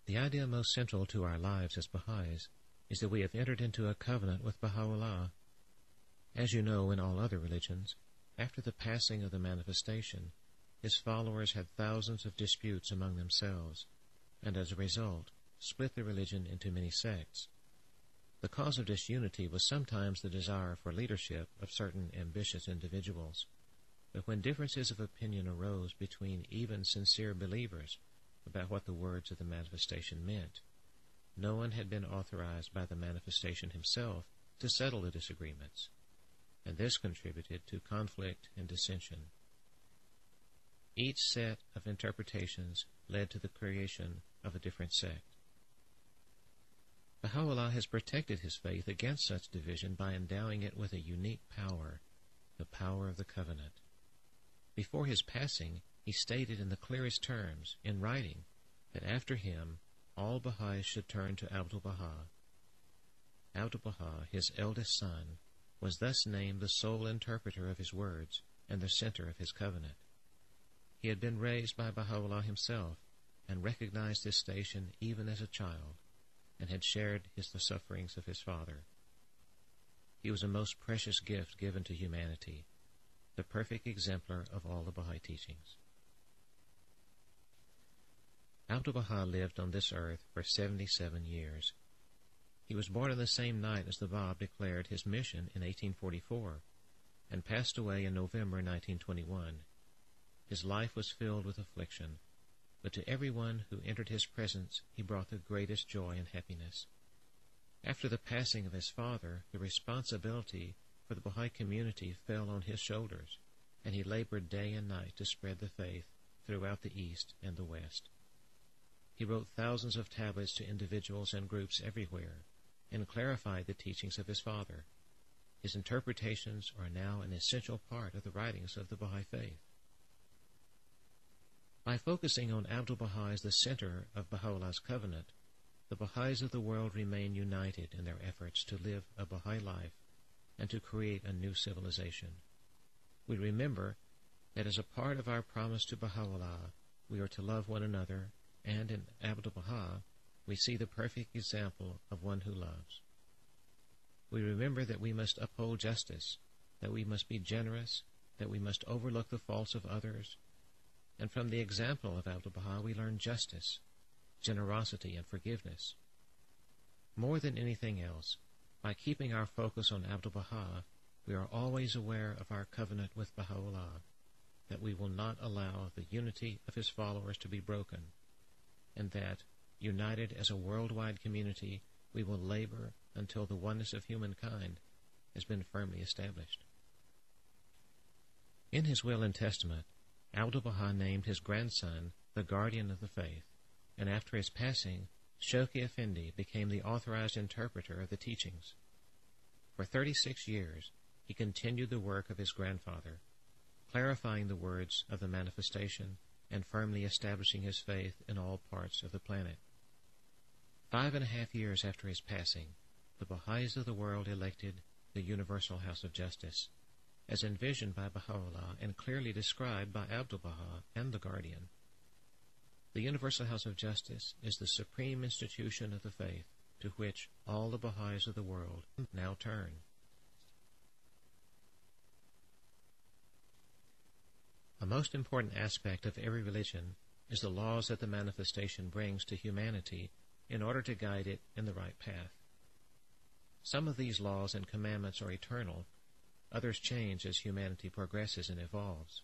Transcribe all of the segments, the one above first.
The idea most central to our lives as Baha'is is that we have entered into a covenant with Baha'u'llah. As you know, in all other religions, after the passing of the manifestation, his followers had thousands of disputes among themselves, and as a result, split the religion into many sects. The cause of disunity was sometimes the desire for leadership of certain ambitious individuals, but when differences of opinion arose between even sincere believers about what the words of the manifestation meant, no one had been authorized by the manifestation himself to settle the disagreements, and this contributed to conflict and dissension. Each set of interpretations led to the creation of a different sect. Baha'u'llah has protected his faith against such division by endowing it with a unique power, the power of the covenant. Before his passing, he stated in the clearest terms, in writing, that after him all Baha'is should turn to Abdu'l-Baha. Abdu'l-Baha, his eldest son, was thus named the sole interpreter of his words and the center of his covenant. He had been raised by Baha'u'llah himself and recognized his station even as a child, and had shared the sufferings of his father. He was a most precious gift given to humanity, the perfect exemplar of all the Baha'i teachings. Abdu'l-Baha lived on this earth for 77 years. He was born on the same night as the Bab declared his mission in 1844, and passed away in November 1921. His life was filled with affliction, but to everyone who entered his presence he brought the greatest joy and happiness. After the passing of his father, the responsibility for the Baha'i community fell on his shoulders, and he labored day and night to spread the faith throughout the East and the West. He wrote thousands of tablets to individuals and groups everywhere, and clarified the teachings of his father. His interpretations are now an essential part of the writings of the Baha'i Faith. By focusing on Abdu'l-Baha as the center of Baha'u'llah's covenant, the Baha'is of the world remain united in their efforts to live a Baha'i life and to create a new civilization. We remember that as a part of our promise to Baha'u'llah, we are to love one another, and in Abdu'l-Baha, we see the perfect example of one who loves. We remember that we must uphold justice, that we must be generous, that we must overlook the faults of others, and from the example of Abdu'l-Baha we learn justice, generosity, and forgiveness. More than anything else, by keeping our focus on Abdu'l-Baha, we are always aware of our covenant with Baha'u'llah, that we will not allow the unity of his followers to be broken, and that, united as a worldwide community, we will labor until the oneness of humankind has been firmly established. In his will and testament, Abdu'l-Baha named his grandson the guardian of the faith, and after his passing, Shawki Effendi became the authorized interpreter of the teachings. For 36 years, he continued the work of his grandfather, clarifying the words of the manifestation and firmly establishing his faith in all parts of the planet. 5.5 years after his passing, the Baha'is of the world elected the Universal House of Justice, as envisioned by Baha'u'llah and clearly described by Abdu'l-Baha and the Guardian. The Universal House of Justice is the supreme institution of the faith to which all the Baha'is of the world now turn. A most important aspect of every religion is the laws that the manifestation brings to humanity in order to guide it in the right path. Some of these laws and commandments are eternal, others change as humanity progresses and evolves.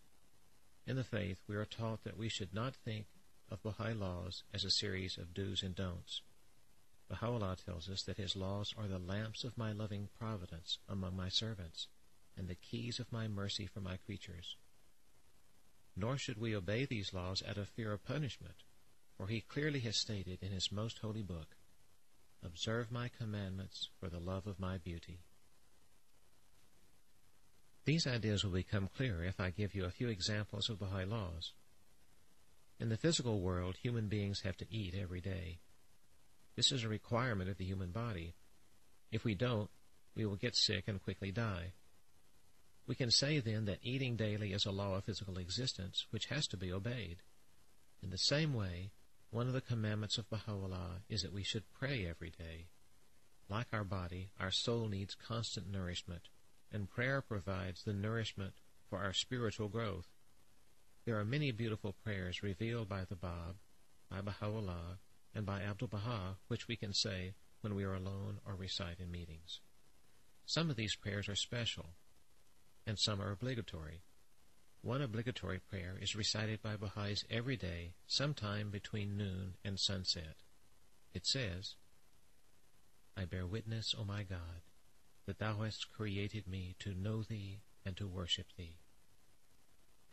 In the faith, we are taught that we should not think of Baha'i laws as a series of do's and don'ts. Baha'u'llah tells us that his laws are the lamps of my loving providence among my servants, and the keys of my mercy for my creatures. Nor should we obey these laws out of fear of punishment, for he clearly has stated in his most holy book, "Observe my commandments for the love of my beauty." These ideas will become clearer if I give you a few examples of Baha'i laws. In the physical world, human beings have to eat every day. This is a requirement of the human body. If we don't, we will get sick and quickly die. We can say then that eating daily is a law of physical existence which has to be obeyed. In the same way, One of the commandments of Baha'u'llah is that we should pray every day. Like our body, our soul needs constant nourishment, and prayer provides the nourishment for our spiritual growth. There are many beautiful prayers revealed by the Bab, by Baha'u'llah, and by Abdu'l-Baha, which we can say when we are alone or recite in meetings. Some of these prayers are special, and some are obligatory. One obligatory prayer is recited by Baha'is every day, sometime between noon and sunset. It says, I bear witness, O my God, that Thou hast created me to know Thee and to worship Thee.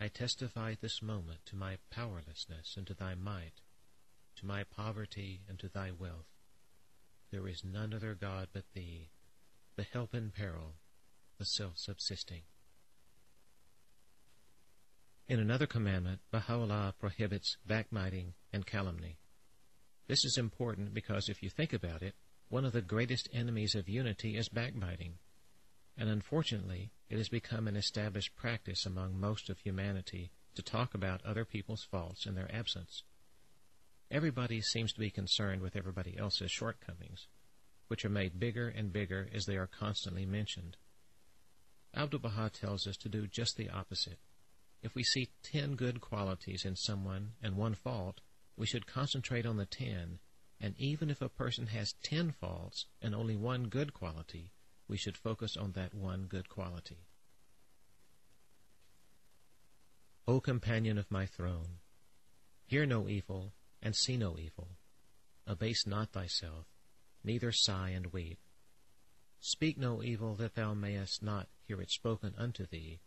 I testify at this moment to my powerlessness and to Thy might, to my poverty and to Thy wealth. There is none other God but Thee, the help in peril, the self-subsisting. In another commandment, Baha'u'llah prohibits backbiting and calumny. This is important because if you think about it, one of the greatest enemies of unity is backbiting, and unfortunately it has become an established practice among most of humanity to talk about other people's faults in their absence. Everybody seems to be concerned with everybody else's shortcomings, which are made bigger and bigger as they are constantly mentioned. Abdu'l-Baha tells us to do just the opposite. If we see 10 good qualities in someone and one fault, we should concentrate on the 10, and even if a person has 10 faults and only one good quality, we should focus on that one good quality. O companion of my throne, hear no evil and see no evil. Abase not thyself, neither sigh and weep. Speak no evil that thou mayest not hear it spoken unto thee,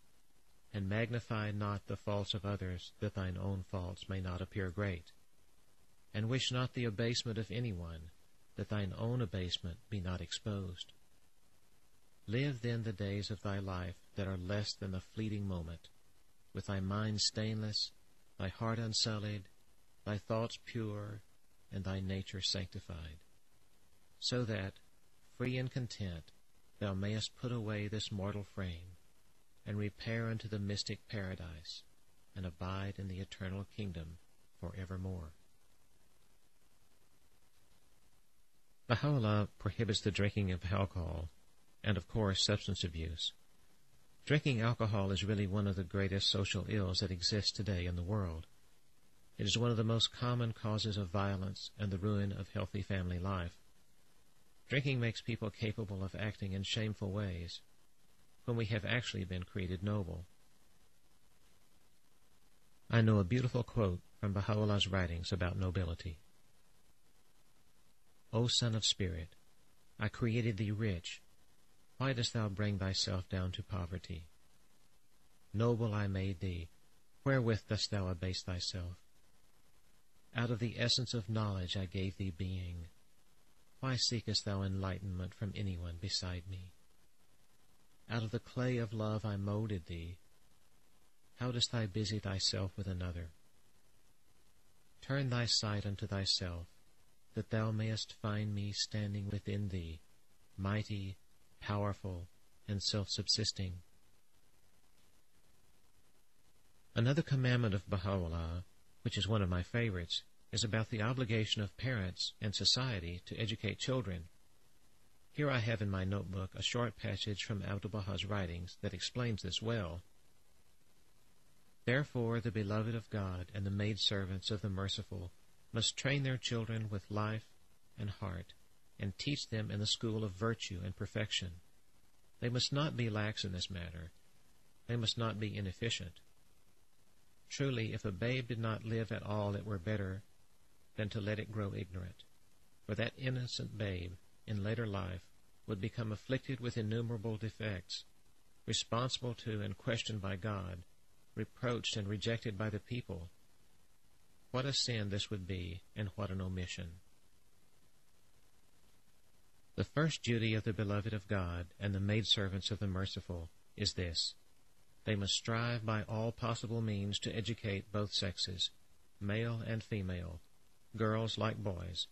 and magnify not the faults of others, that thine own faults may not appear great. And wish not the abasement of any one, that thine own abasement be not exposed. Live then the days of thy life that are less than the fleeting moment, with thy mind stainless, thy heart unsullied, thy thoughts pure, and thy nature sanctified, so that, free and content, thou mayest put away this mortal frame, and repair unto the mystic paradise, and abide in the eternal kingdom for evermore. Baha'u'llah prohibits the drinking of alcohol, and of course substance abuse. Drinking alcohol is really one of the greatest social ills that exists today in the world. It is one of the most common causes of violence and the ruin of healthy family life. Drinking makes people capable of acting in shameful ways, when we have actually been created noble. I know a beautiful quote from Baha'u'llah's writings about nobility. O son of spirit, I created thee rich. Why dost thou bring thyself down to poverty? Noble I made thee. Wherewith dost thou abase thyself? Out of the essence of knowledge I gave thee being. Why seekest thou enlightenment from anyone beside me? Out of the clay of love I molded thee. How dost thou busy thyself with another? Turn thy sight unto thyself, that thou mayest find me standing within thee, mighty, powerful, and self-subsisting. Another commandment of Baha'u'llah, which is one of my favorites, is about the obligation of parents and society to educate children. Here I have in my notebook a short passage from Abdu'l-Baha's writings that explains this well. Therefore the beloved of God and the maidservants of the merciful must train their children with life and heart, and teach them in the school of virtue and perfection. They must not be lax in this matter. They must not be inefficient. Truly, if a babe did not live at all, it were better than to let it grow ignorant. For that innocent babe, in later life, would become afflicted with innumerable defects, responsible to and questioned by God, reproached and rejected by the people. What a sin this would be, and what an omission. The first duty of the beloved of God and the maidservants of the merciful is this: they must strive by all possible means to educate both sexes, male and female, girls like boys.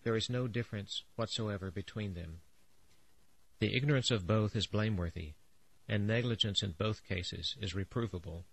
There is no difference whatsoever between them. The ignorance of both is blameworthy, and negligence in both cases is reprovable.